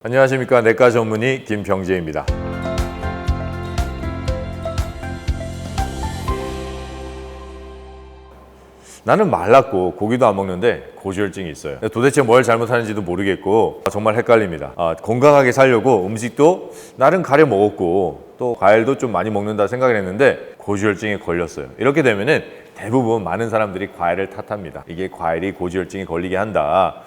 안녕하십니까. 내과 전문의 김병재입니다. 나는 말랐고 고기도 안 먹는데 고지혈증이 있어요. 도대체 뭘 잘못하는지도 모르겠고 정말 헷갈립니다. 건강하게 살려고 음식도 나름 가려 먹었고 또 과일도 좀 많이 먹는다 생각을 했는데 고지혈증에 걸렸어요. 이렇게 되면은 대부분 많은 사람들이 과일을 탓합니다. 이게 과일이 고지혈증에 걸리게 한다.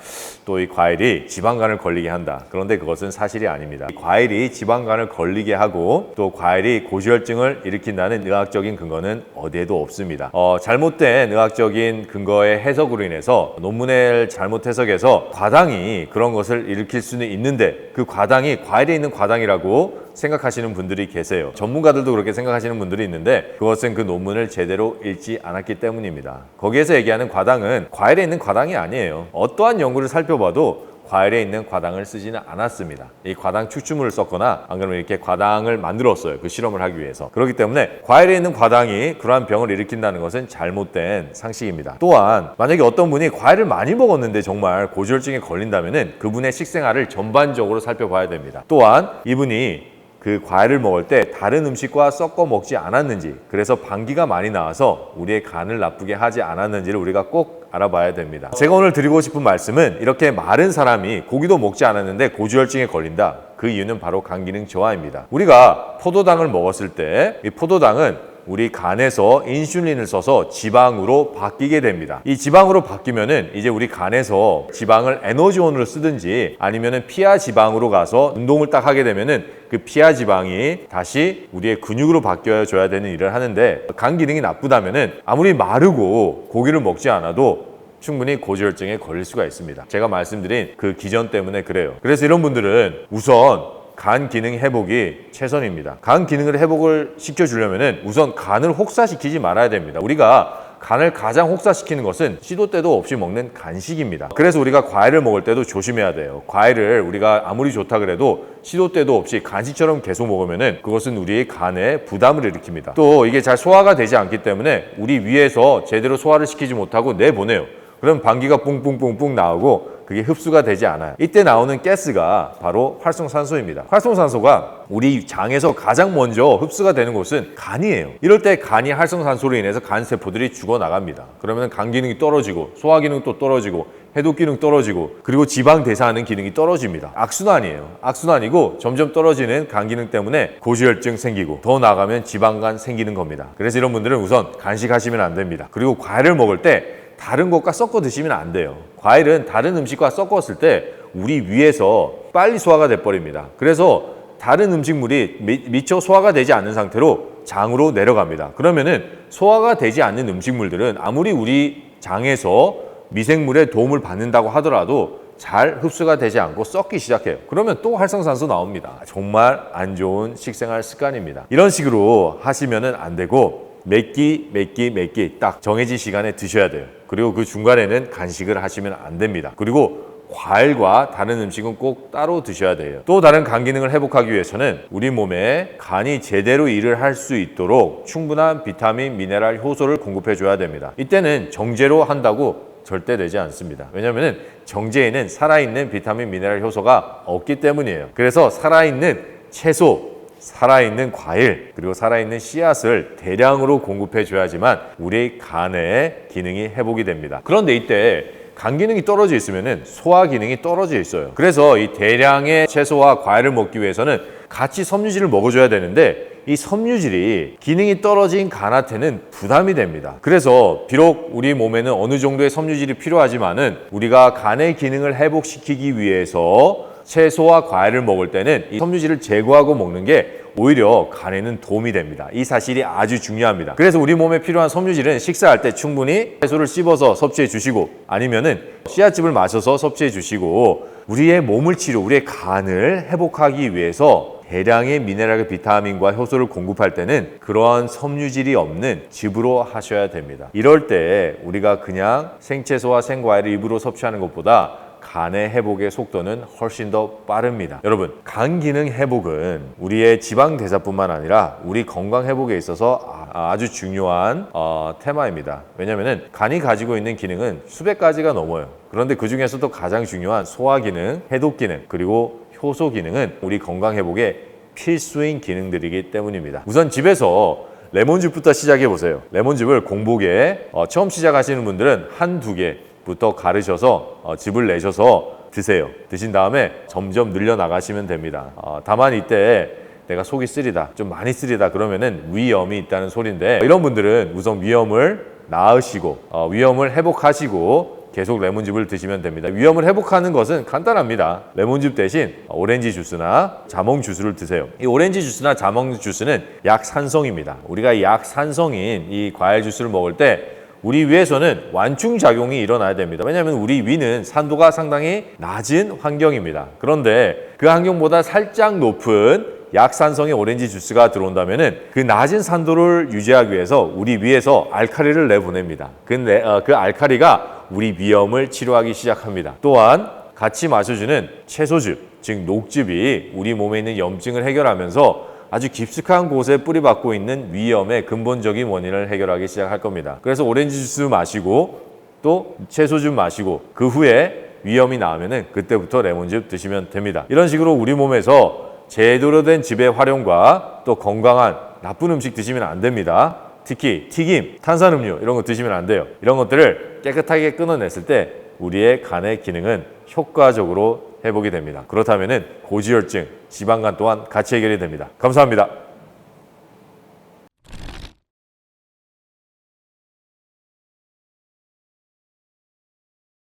또 이 과일이 지방간을 걸리게 한다. 그런데 그것은 사실이 아닙니다. 이 과일이 지방간을 걸리게 하고 또 과일이 고지혈증을 일으킨다는 의학적인 근거는 어디에도 없습니다. 잘못된 의학적인 근거의 해석으로 인해서 논문을 잘못 해석해서 과당이 그런 것을 일으킬 수는 있는데 그 과당이 과일에 있는 과당이라고 생각하시는 분들이 계세요. 전문가들도 그렇게 생각하시는 분들이 있는데 그것은 그 논문을 제대로 읽지 않았기 때문입니다. 거기에서 얘기하는 과당은 과일에 있는 과당이 아니에요. 어떠한 연구를 살펴봐도 과일에 있는 과당을 쓰지는 않았습니다. 이 과당 추출물을 썼거나 안 그러면 이렇게 과당을 만들었어요. 그 실험을 하기 위해서. 그렇기 때문에 과일에 있는 과당이 그러한 병을 일으킨다는 것은 잘못된 상식입니다. 또한 만약에 어떤 분이 과일을 많이 먹었는데 정말 고지혈증에 걸린다면은 그분의 식생활을 전반적으로 살펴봐야 됩니다. 또한 이분이 그 과일을 먹을 때 다른 음식과 섞어 먹지 않았는지, 그래서 방귀가 많이 나와서 우리의 간을 나쁘게 하지 않았는지를 우리가 꼭 알아봐야 됩니다. 제가 오늘 드리고 싶은 말씀은 이렇게 마른 사람이 고기도 먹지 않았는데 고지혈증에 걸린다. 그 이유는 바로 간 기능 저하입니다. 우리가 포도당을 먹었을 때 이 포도당은 우리 간에서 인슐린을 써서 지방으로 바뀌게 됩니다. 이 지방으로 바뀌면은 이제 우리 간에서 지방을 에너지원으로 쓰든지 아니면은 피하 지방으로 가서 운동을 딱 하게 되면은 그 피하 지방이 다시 우리의 근육으로 바뀌어줘야 되는 일을 하는데 간 기능이 나쁘다면은 아무리 마르고 고기를 먹지 않아도 충분히 고지혈증에 걸릴 수가 있습니다. 제가 말씀드린 그 기전 때문에 그래요. 그래서 이런 분들은 우선 간 기능 회복이 최선입니다. 간 기능을 회복을 시켜주려면 우선 간을 혹사시키지 말아야 됩니다. 우리가 간을 가장 혹사시키는 것은 시도 때도 없이 먹는 간식입니다. 그래서 우리가 과일을 먹을 때도 조심해야 돼요. 과일을 우리가 아무리 좋다 그래도 시도 때도 없이 간식처럼 계속 먹으면 그것은 우리의 간에 부담을 일으킵니다. 또 이게 잘 소화가 되지 않기 때문에 우리 위에서 제대로 소화를 시키지 못하고 내보내요. 그럼 방귀가 뿡뿡뿡뿡 나오고 그게 흡수가 되지 않아요. 이때 나오는 가스가 바로 활성산소입니다. 활성산소가 우리 장에서 가장 먼저 흡수가 되는 곳은 간이에요. 이럴 때 간이 활성산소로 인해서 간세포들이 죽어나갑니다. 그러면 간 기능이 떨어지고 소화 기능도 떨어지고 해독 기능 떨어지고 그리고 지방 대사하는 기능이 떨어집니다. 악순환이에요. 악순환이고 점점 떨어지는 간 기능 때문에 고지혈증 생기고 더 나아가면 지방간 생기는 겁니다. 그래서 이런 분들은 우선 간식하시면 안 됩니다. 그리고 과일을 먹을 때 다른 것과 섞어 드시면 안 돼요. 과일은 다른 음식과 섞었을 때 우리 위에서 빨리 소화가 돼버립니다. 그래서 다른 음식물이 미처 소화가 되지 않는 상태로 장으로 내려갑니다. 그러면은 소화가 되지 않는 음식물들은 아무리 우리 장에서 미생물의 도움을 받는다고 하더라도 잘 흡수가 되지 않고 썩기 시작해요. 그러면 또 활성산소 나옵니다. 정말 안 좋은 식생활 습관입니다. 이런 식으로 하시면은 안 되고 몇 끼 딱 정해진 시간에 드셔야 돼요. 그리고 그 중간에는 간식을 하시면 안 됩니다. 그리고 과일과 다른 음식은 꼭 따로 드셔야 돼요. 또 다른 간 기능을 회복하기 위해서는 우리 몸에 간이 제대로 일을 할 수 있도록 충분한 비타민, 미네랄, 효소를 공급해 줘야 됩니다. 이때는 정제로 한다고 절대 되지 않습니다. 왜냐하면 정제에는 살아있는 비타민, 미네랄, 효소가 없기 때문이에요. 그래서 살아있는 채소, 살아있는 과일 그리고 살아있는 씨앗을 대량으로 공급해 줘야지만 우리 간의 기능이 회복이 됩니다. 그런데 이때 간 기능이 떨어져 있으면 소화 기능이 떨어져 있어요. 그래서 이 대량의 채소와 과일을 먹기 위해서는 같이 섬유질을 먹어줘야 되는데 이 섬유질이 기능이 떨어진 간한테는 부담이 됩니다. 그래서 비록 우리 몸에는 어느 정도의 섬유질이 필요하지만은 우리가 간의 기능을 회복시키기 위해서 채소와 과일을 먹을 때는 이 섬유질을 제거하고 먹는 게 오히려 간에는 도움이 됩니다. 이 사실이 아주 중요합니다. 그래서 우리 몸에 필요한 섬유질은 식사할 때 충분히 채소를 씹어서 섭취해 주시고 아니면은 씨앗즙을 마셔서 섭취해 주시고 우리의 몸을 우리의 간을 회복하기 위해서 대량의 미네랄, 비타민과 효소를 공급할 때는 그러한 섬유질이 없는 즙으로 하셔야 됩니다. 이럴 때 우리가 그냥 생채소와 생과일을 입으로 섭취하는 것보다 간의 회복의 속도는 훨씬 더 빠릅니다. 여러분, 간 기능 회복은 우리의 지방 대사뿐만 아니라 우리 건강 회복에 있어서 아주 중요한 테마입니다. 왜냐하면 간이 가지고 있는 기능은 수백 가지가 넘어요. 그런데 그 중에서도 가장 중요한 소화 기능, 해독 기능, 그리고 효소 기능은 우리 건강 회복에 필수인 기능들이기 때문입니다. 우선 집에서 레몬즙부터 시작해 보세요. 레몬즙을 공복에 처음 시작하시는 분들은 한두 개부터 가르셔서 즙을 내셔서 드세요. 드신 다음에 점점 늘려나가시면 됩니다. 다만 이때 내가 속이 쓰리다, 좀 많이 쓰리다 그러면은 위염이 있다는 소리인데, 이런 분들은 우선 위염을 나으시고 위염을 회복하시고 계속 레몬즙을 드시면 됩니다. 위염을 회복하는 것은 간단합니다. 레몬즙 대신 오렌지 주스나 자몽 주스를 드세요. 이 오렌지 주스나 자몽 주스는 약산성입니다. 우리가 약산성인 이 과일 주스를 먹을 때 우리 위에서는 완충작용이 일어나야 됩니다. 왜냐하면 우리 위는 산도가 상당히 낮은 환경입니다. 그런데 그 환경보다 살짝 높은 약산성의 오렌지 주스가 들어온다면은 그 낮은 산도를 유지하기 위해서 우리 위에서 알칼리를 내보냅니다. 그 알칼리가 우리 위염을 치료하기 시작합니다. 또한 같이 마셔주는 채소즙, 즉 녹즙이 우리 몸에 있는 염증을 해결하면서 아주 깊숙한 곳에 뿌리박고 있는 위염의 근본적인 원인을 해결하기 시작할 겁니다. 그래서 오렌지 주스 마시고 또 채소즙 마시고 그 후에 위염이 나오면은 그때부터 레몬즙 드시면 됩니다. 이런 식으로 우리 몸에서 제대로 된 즙의 활용과 또 건강한 나쁜 음식 드시면 안 됩니다. 특히 튀김, 탄산음료 이런 거 드시면 안 돼요. 이런 것들을 깨끗하게 끊어냈을 때 우리의 간의 기능은 효과적으로 회복이 됩니다. 그렇다면 고지혈증, 지방간 또한 같이 해결이 됩니다. 감사합니다.